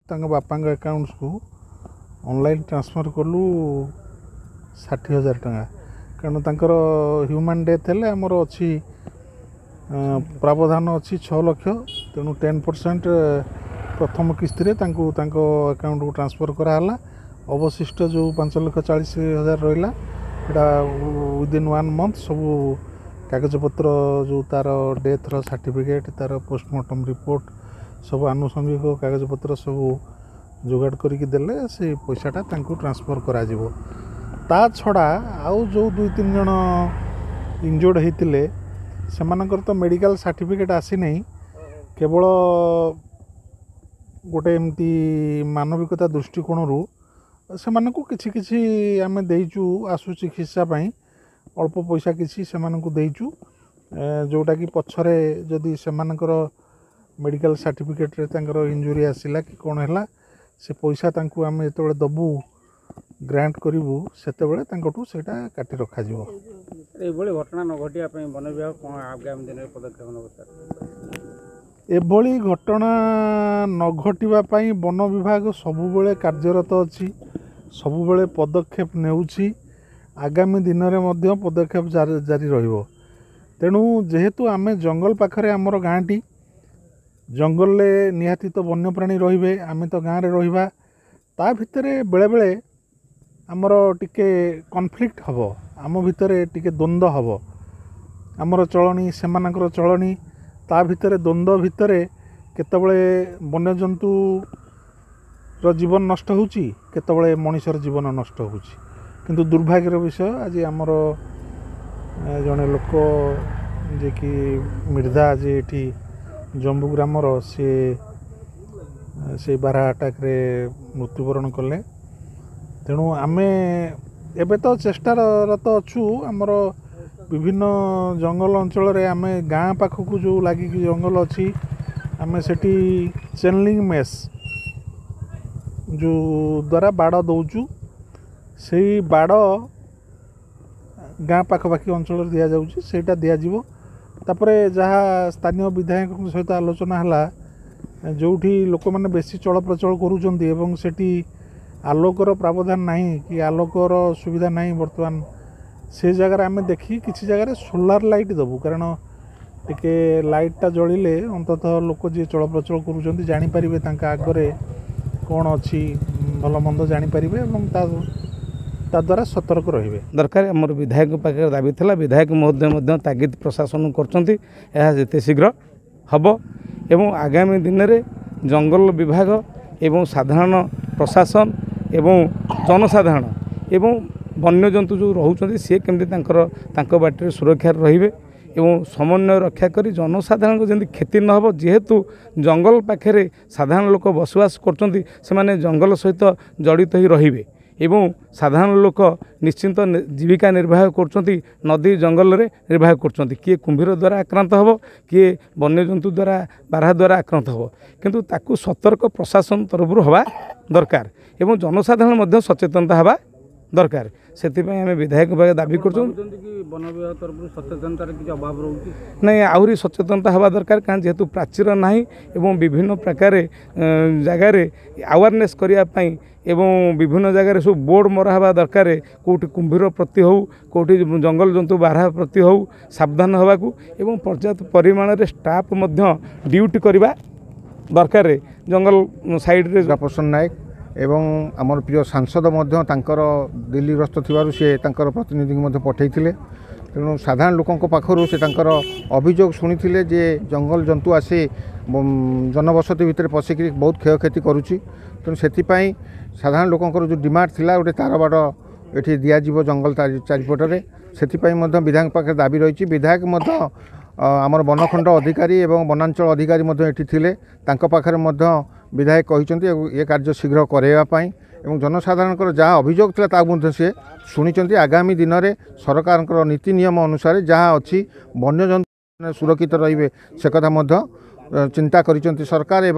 बापा अकाउंट्स को online transfer कलु 60,000 टका कारण तांकर ह्यूमन डेथ हेले आमर अच्छी प्रावधान अच्छी 6 लाख तेणु 10% प्रथम किस्ती अकाउंट को ट्रांसफर कराला अवशिष्ट जो 5,40,000 रहा विदिन 1 मंथ सब कागजपत्र जो तार डेथ सर्टिफिकेट तार पोस्टमार्टम रिपोर्ट सब आनुषंगिक कागजपत्र सब जोगाड़ करके देले से पैसाटा ट्रांसफर करा जिवो। ता छड़ा आउ जो 2-3 जन इंजर्ड होते सेमानकर तो मेडिकल सर्टिफिकेट आसी नहीं केवल गोटे एमती मानविकता दृष्टिकोण से किछि किछि आमे देइचु आसु चिकित्सा पई अल्प पैसा किछि सेमानकु देइचु जोटा कि पछरे जदि सेमानकर मेडिकल सर्टिफिकेट रे तांकर इंजुरी आसिला कि कोन हैला से पैसा तांकु आमे जेतबेले दबु ग्रांट करिवु सेतेबेले तांकटू सेटा काटी रखा जिवो। एभली घटना न घटिया पई वन विभाग कोन आगामी दिन पदक्षेप नबो एभली घटना न घटिबा पई वन विभाग सबुबेले कार्यरत अछि सबुबेले पदक्षेप नेउछि आगामी दिन रे मध्य पदक्षेप जारी रहिबो। तेणु जेहेतु आमे जंगल पाखरे आमर गाँटी जंगल ले निहाती तो वन्यप्राणी रहिबे आमे तो गाँव रे रहिबा ता भितरे बेले बेले आमर टिके कॉन्फ्लिक्ट हबो आम भितरे टिके द्वंद्व हबो आमर चलनी सेमानकर चलनी ता भितरे द्वंद्व भितरे केतबेले वन्यजंतु रो जीवन नष्ट होउची केतबेले मनुष्यर जीवन नष्ट होउची किंतु दुर्भाग्यर विषय आज आमर जड़े लोक जे कि मिर्धा जे एठी जम्बू ग्रामर से बारह अटैक रे मृत्युवरण कले। तेणु आमे एबे तो चेष्टारत अच्छु आमर विभिन्न जंगल अंचल रे आमे गाँ पाखक जो लगी जंगल अच्छी आमे सेठी चेनलिंग मेस जो द्वारा बाड़ दौचु से बाड़ गाँ पाखपाखी अंचल दि जाऊँगी सेटा दिज्व तापरे जहाँ स्थानीय विधायक सहित आलोचना है जोठी लोक मैंने बेसी चल प्रचल करुँच सेठी आलोकर प्रावधान नहीं कि आलोकर सुविधा नहीं बर्तमान से जगार आम देखी किसी जगह सोलार लाइट दबू कारण टिके लाइटा जलिले अंततः लोक जी चल प्रचल करुँच जानीपारे आगे कौन अच्छी भल मंद जानीपारे द्वारा सतर्क रहिबे दरकार। आमर विधायक पाखे दाबी था विधायक महोदय तागिद प्रशासन करते शीघ्र हम एवं आगामी दिन में जंगल विभाग एवं साधारण प्रशासन एवं जनसाधारण एवं वन्यजंतु जो रोचते सी केमती बाटर सुरक्षा रहिबे एवं समन्वय रक्षा करी जनसाधारण को जमी क्षति न हो जेहेतु जंगल पाखे साधारण लोक बसवास कर जंगल सहित जड़ित ही रहिबे एवं साधारण लोक निश्चिंत जीविका निर्वाह कर नदी जंगल रे निर्वाह कर किए कुंभीर द्वारा आक्रांत हो किए वन्यजंतु द्वारा बारहा द्वारा आक्रांत हो किंतु ताकू सतर्क प्रशासन तरफ हवा दरकार एवं जनसाधारण मध्य सचेतनता हवा दरकार से आम विधायक दाबी कर नहीं आहरी सचेतनता हवा दरकार कारण जेहेतु प्राचीर ना एवं विभिन्न प्रकार जगार अवेयरनेस करने एवं विभिन्न जगार सब बोर्ड मरा हवा दरकार कौटी कुंभीर प्रति हो कौटी जंगल जंतु बारहा प्रति हो सावधान हवा को एवं पर्याप्त परिमाण रे स्टाफ ड्यूटी करवा दरकार जंगल साइड रे प्रसन्न नायक एवं आमर प्रिय सांसद दिल्ली ग्रस्त थी सी प्रतिनिधि पठे तेणु साधारण लोकों पाखर से अभियोग शुणी जे जंगल जंतु आसी जनबसती भितर पशिक बहुत क्षयक्षति करुच्ची तेणु से साधारण लोकों जो डिमांड थिला गोटे तार बाट ये दिज्व जंगल चारिपटे से विधायक पाखे दाबी रही विधायक आमर वनखंड अधिकारी एवं वनांचल अधिकारी ये पाखे विधायक कहते ये कार्य शीघ्र करवाई एवं जनसाधारण जहाँ अभियोग था सी शुणी आगामी दिन में सरकार नीति नियम अनुसार जहाँ अच्छी वन्यजंतु सुरक्षित रे से कथा चिंता कर सरकार एवं